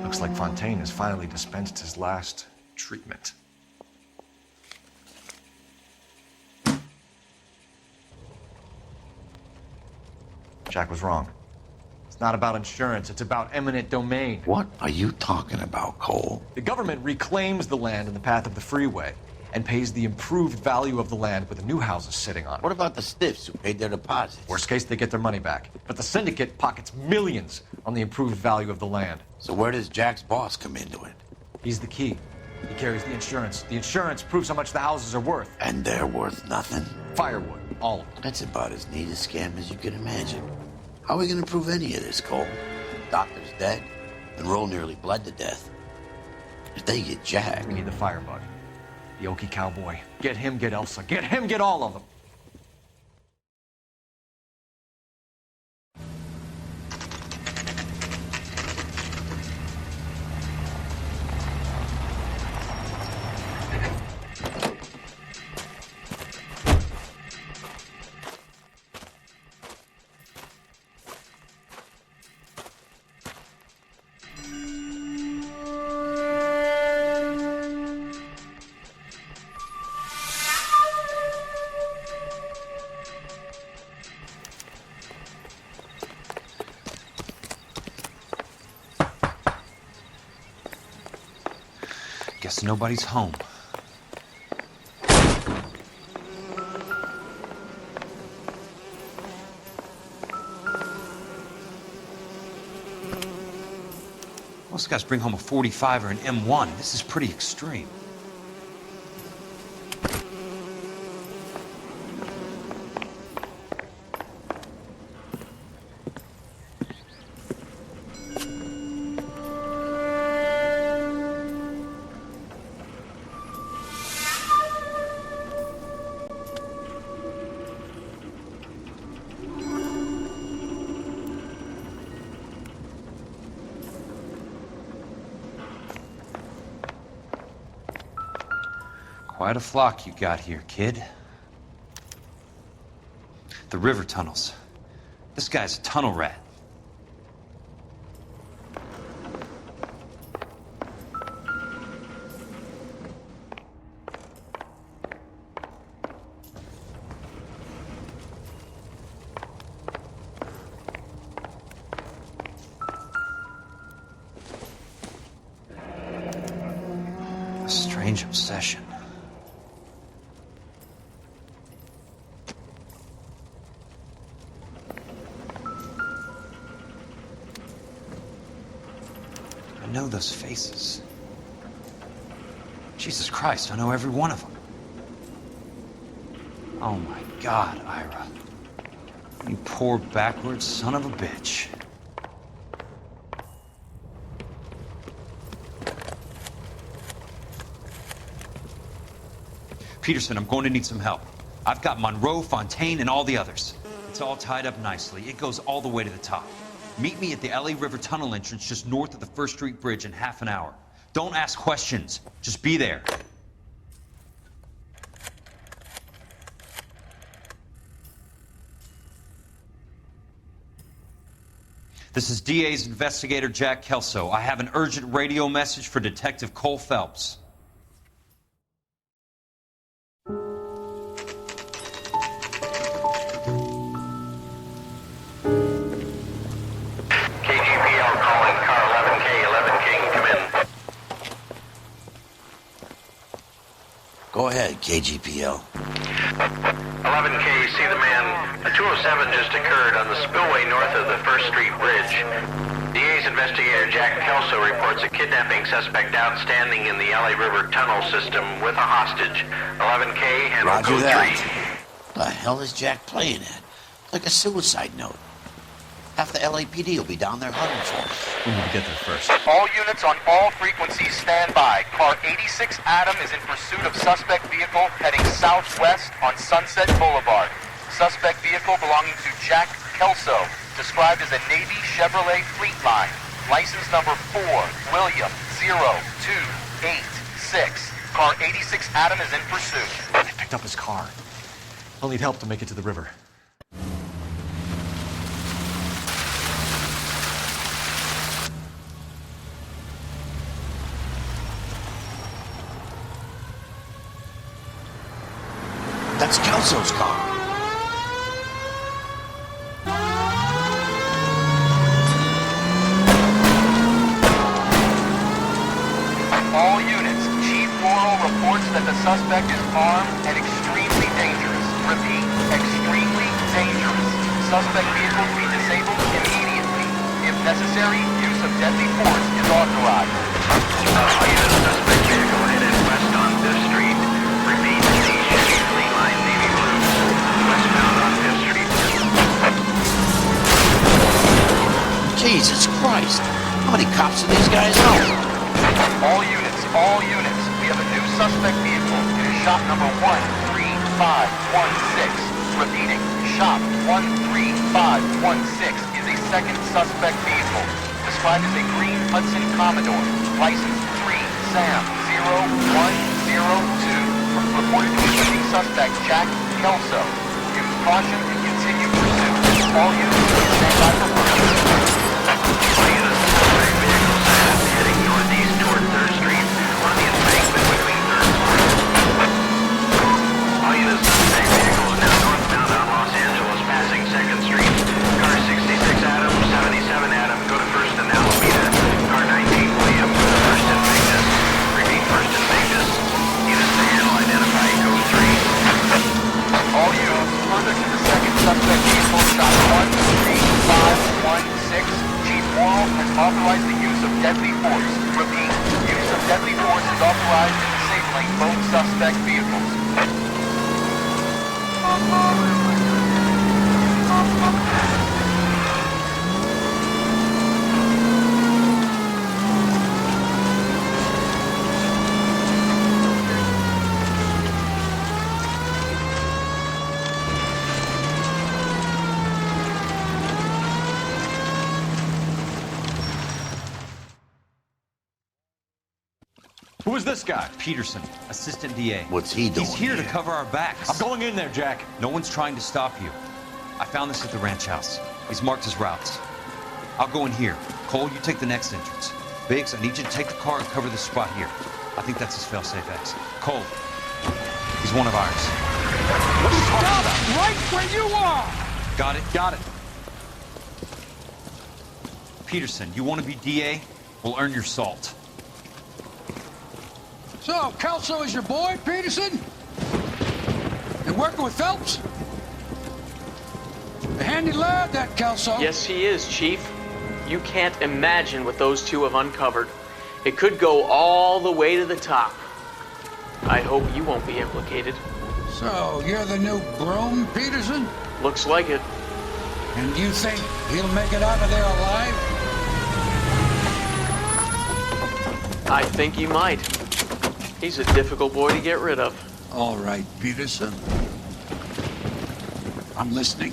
Looks like Fontaine has finally dispensed his last treatment. Jack was wrong. It's not about insurance, it's about eminent domain. What are you talking about, Cole? The government reclaims the land in the path of the freeway and pays the improved value of the land with the new houses sitting on it. What about the stiffs who paid their deposits? Worst case, they get their money back. But the syndicate pockets millions on the improved value of the land. So where does Jack's boss come into it? He's the key. He carries the insurance. The insurance proves how much the houses are worth. And they're worth nothing? Firewood, all of them. That's about as neat a scam as you can imagine. How are we going to prove any of this, Cole? Doctor's dead. Monroe nearly bled to death. If they get Jack... We need the firebug. The Okie cowboy. Get him, get Elsa. Get him, get all of them. Guess nobody's home. Most guys bring home a 45 or an M1. This is pretty extreme. Quite a flock you got here, kid. The river tunnels. This guy's a tunnel rat. A strange obsession. I know those faces. Jesus Christ, I know every one of them. Oh my God, Ira. You poor backwards son of a bitch. Peterson, I'm going to need some help. I've got Monroe, Fontaine, and all the others. It's all tied up nicely. It goes all the way to the top. Meet me at the LA River Tunnel entrance just north of the First Street Bridge in half an hour. Don't ask questions. Just be there. This is DA's investigator Jack Kelso. I have an urgent radio message for Detective Cole Phelps. Go ahead, KGPL. 11K, see the man. A 207 just occurred on the spillway north of the First Street Bridge. DA's investigator Jack Kelso reports a kidnapping suspect outstanding in the LA River tunnel system with a hostage. 11K, handle Roger code that. 3. The hell is Jack playing at? Like a suicide note. Half the LAPD will be down there hunting for us. We need to get there first. All units on all frequencies stand by. Car 86 Adam is in pursuit of suspect vehicle heading southwest on Sunset Boulevard. Suspect vehicle belonging to Jack Kelso, described as a Navy Chevrolet Fleetline. License number 4, William 0286. Car 86 Adam is in pursuit. They picked up his car. I'll need help to make it to the river. That's Kelso's car. All units, Chief Laurel reports that the suspect is armed and extremely dangerous. Repeat, extremely dangerous. Suspect vehicle to be disabled immediately. If necessary, use of deadly force is authorized. Suspect vehicle headed west on Fifth Street. Repeat, the Chevy Fleetline Navy Blue, westbound on Fifth Street. Jesus Christ. How many cops do these guys know? All units, we have a new suspect vehicle. It is shop number 13516. Repeating, shop 13516 is a second suspect vehicle, described as a green Hudson Commodore, license 3 Sam 0102, reported to missing suspect Jack Kelso. Use caution and continue pursuit. All units stand by for pursuit. Heading northeast toward 3rd Street on the embankment between 3rd and 4th. All units, suspect vehicle is now northbound on Los Angeles, passing 2nd Street. Car 66 Adam, 77 Adam, go to 1st and Alameda. Car 19 William, go to 1st and Vegas. Repeat, 1st and Vegas. Units to handle, identify code 3. All units, further to the second suspect vehicle, shop 1 Who is this guy? Peterson, assistant DA. What's he doing He's here to here? cover our backs. I'm going in there, Jack. No one's trying to stop you. I found this at the ranch house. He's marked his routes. I'll go in here. Cole, you take the next entrance. Biggs, I need you to take the car and cover this spot here. I think that's his fail-safe exit. Cole, he's one of ours. What are you talking about? Stop right where you are! Got it? Got it. Peterson, you want to be DA? We'll earn your salt. So, Kelso is your boy, Peterson? And working with Phelps? A handy lad, that Kelso. Yes, he is, Chief. You can't imagine what those two have uncovered. It could go all the way to the top. I hope you won't be implicated. So, you're the new groom, Peterson? Looks like it. And you think he'll make it out of there alive? I think he might. He's a difficult boy to get rid of. All right, Peterson. I'm listening.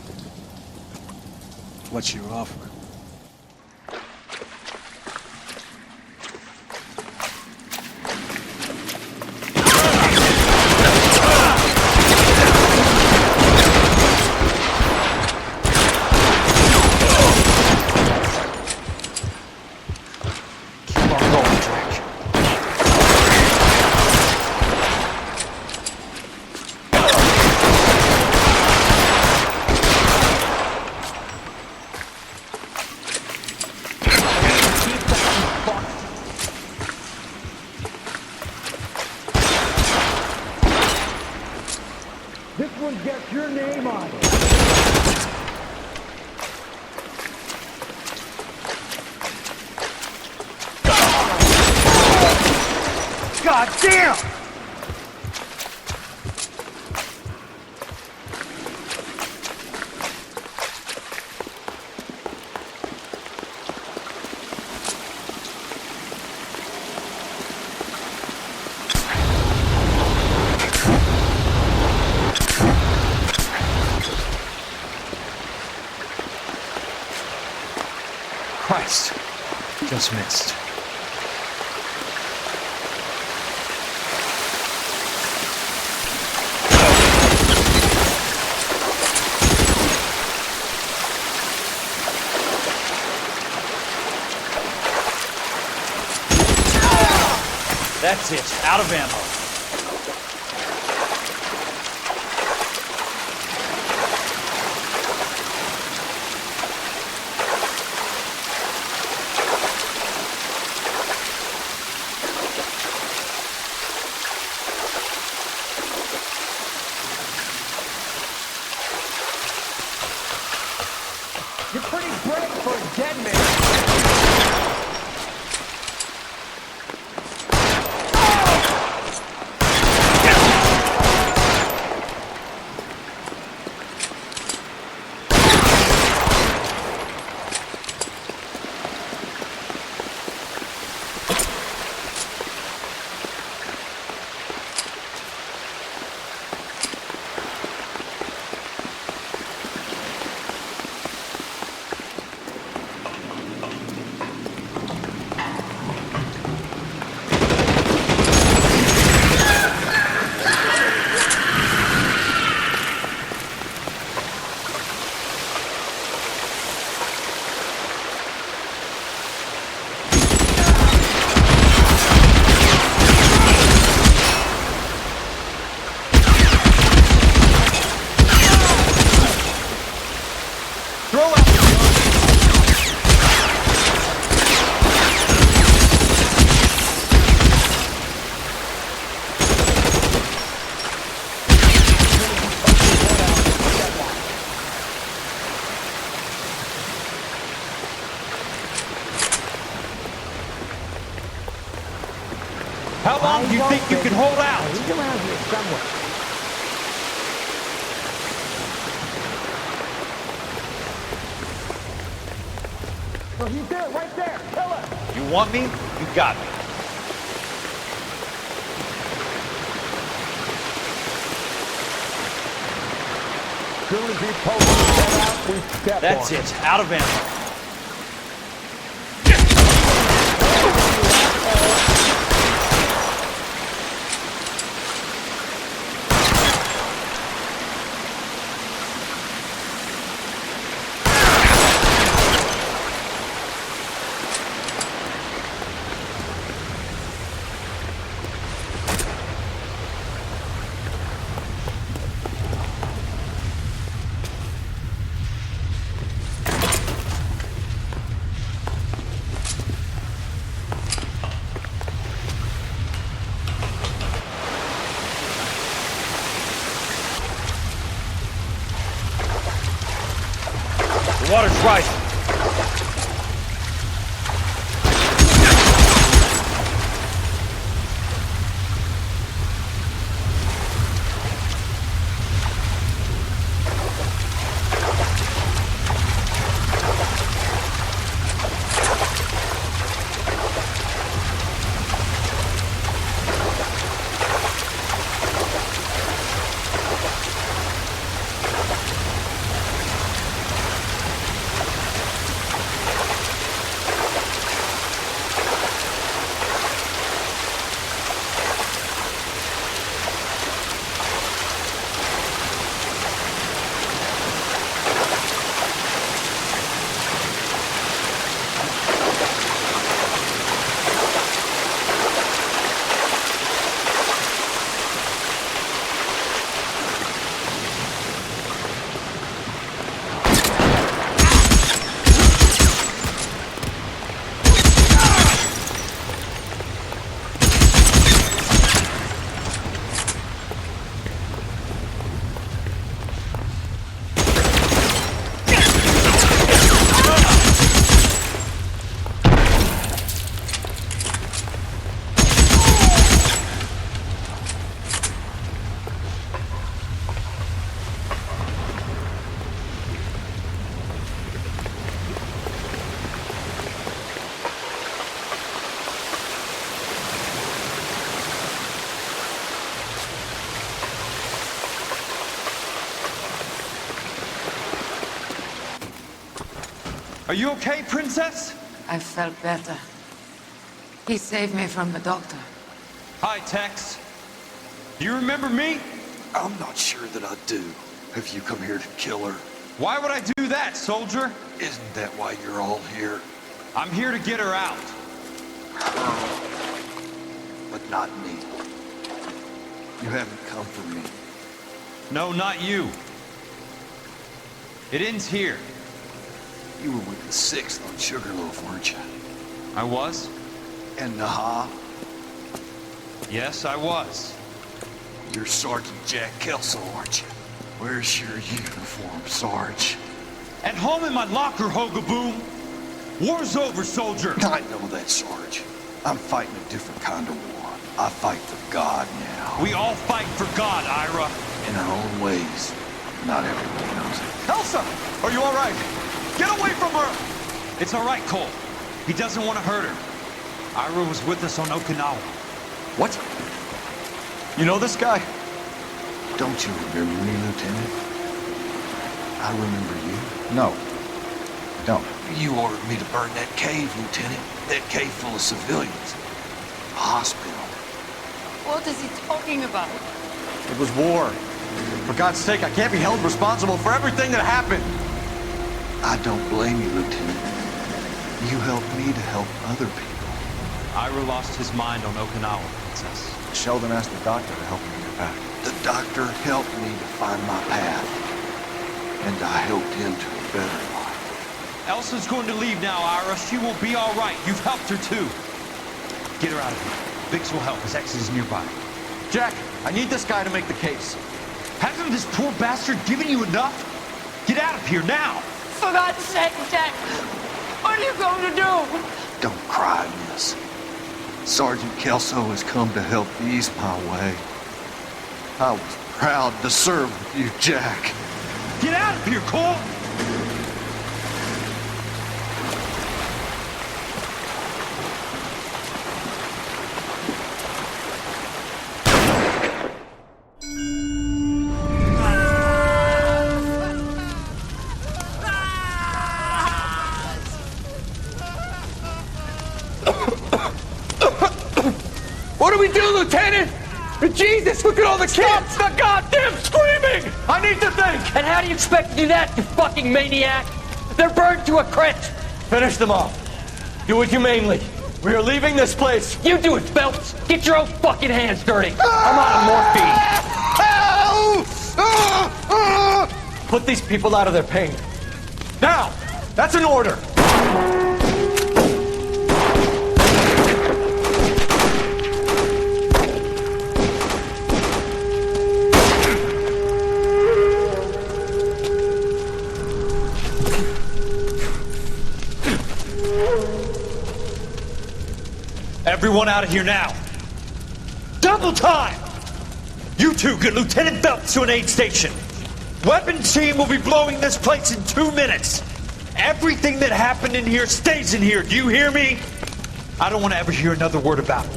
What's your offer? This one gets your name on it. God damn! Christ. Just missed. That's it. Out of ammo. You're pretty brave for a dead man. How long do you think you can hold out? He's around here somewhere. Oh, he's there, right there. Kill him. You want me? You got me. As soon as he pulls his head out, we step That's on him. it. Out of ammo. The water's rising. Are you okay, Princess? I felt better. He saved me from the doctor. Hi, Tex. Do you remember me? I'm not sure that I do. Have you come here to kill her? Why would I do that, soldier? Isn't that why you're all here? I'm here to get her out. But not me. You haven't come for me. No, not you. It ends here. You were with the 6th on Sugarloaf, weren't you? I was? And Naha? Yes, I was. You're Sergeant Jack Kelso, aren't you? Where's your uniform, Sarge? At home in my locker, Hogaboom. War's over, soldier. I know that, Sarge. I'm fighting a different kind of war. I fight for God now. We all fight for God, Ira. In our own ways. Not everybody knows it. Elsa! Are you all right? Get away from her! It's all right, Cole. He doesn't want to hurt her. Ira was with us on Okinawa. What? You know this guy? Don't you remember me, Lieutenant? I remember you. No. Don't. You ordered me to burn that cave, Lieutenant. That cave full of civilians. A hospital. What is he talking about? It was war. For God's sake, I can't be held responsible for everything that happened. I don't blame you, Lieutenant. You helped me to help other people. Ira lost his mind on Okinawa, Princess. Sheldon asked the doctor to help him get back. The doctor helped me to find my path. And I helped him to a better life. Elsa's going to leave now, Ira. She will be all right. You've helped her, too. Get her out of here. Biggs will help. His exit is nearby. Jack, I need this guy to make the case. Hasn't this poor bastard given you enough? Get out of here now! For God's sake, Jack! What are you going to do? Don't cry, miss. Sergeant Kelso has come to help ease my way. I was proud to serve with you, Jack. Get out of here, Cole! What do we do, Lieutenant? Jesus, look at all the kids! Stop the goddamn screaming! I need to think! And how do you expect to do that, you fucking maniac? They're burned to a crisp! Finish them off. Do it humanely. We are leaving this place. You do it, Phelps! Get your own fucking hands dirty! I'm out of morphine! Put these people out of their pain. Now! That's an order! Everyone out of here now! Double time! You two get Lieutenant Phelps to an aid station. Weapons team will be blowing this place in 2 minutes. Everything that happened in here stays in here. Do you hear me? I don't want to ever hear another word about it.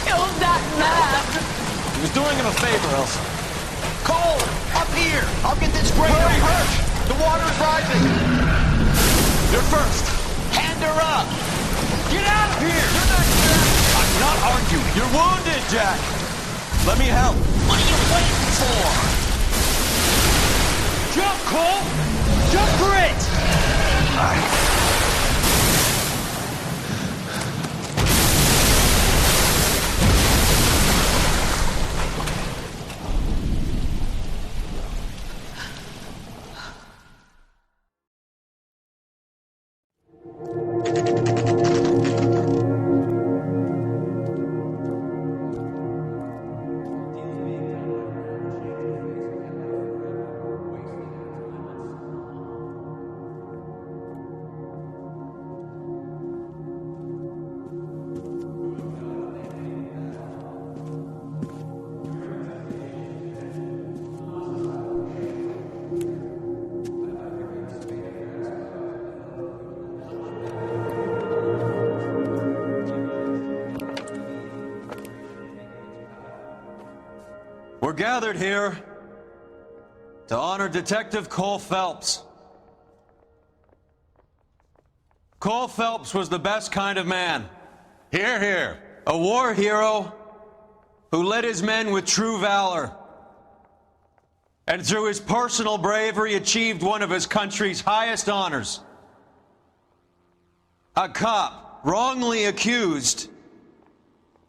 Killed that man! He was doing him a favor, Elsa. Cole, up here! I'll get this grader hurt! The water is rising! You're first! Hand her up! Get out of here! You're not Jack! I'm not arguing. You're wounded, Jack! Let me help. What are you waiting for? Jump, Cole! Jump for it! We're gathered here to honor Detective Cole Phelps. Cole Phelps was the best kind of man. Hear, hear. A war hero who led his men with true valor. And through his personal bravery achieved one of his country's highest honors. A cop wrongly accused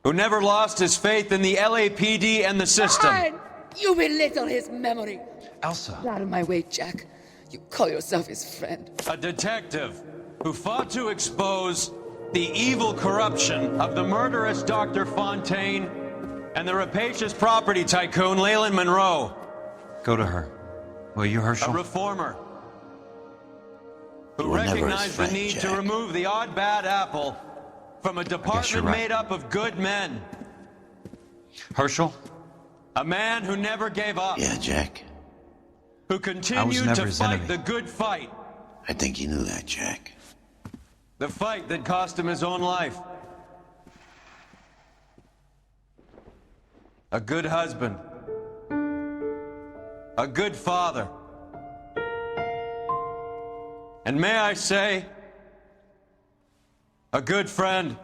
who never lost his faith in the LAPD and the system. Fine. You belittle his memory. Elsa. Get out of my way, Jack. You call yourself his friend. A detective who fought to expose the evil corruption of the murderous Dr. Fontaine and the rapacious property tycoon Leyland Monroe. Go to her. Will you, Herschel? A reformer who You were never his recognized friend, the need Jack. to remove the odd bad apple from a department right. made up of good men. Herschel? A man who never gave up. Yeah, Jack. Who continued never to his fight enemy. the good fight. I think you knew that, Jack. The fight that cost him his own life. A good husband. A good father. And may I say, a good friend.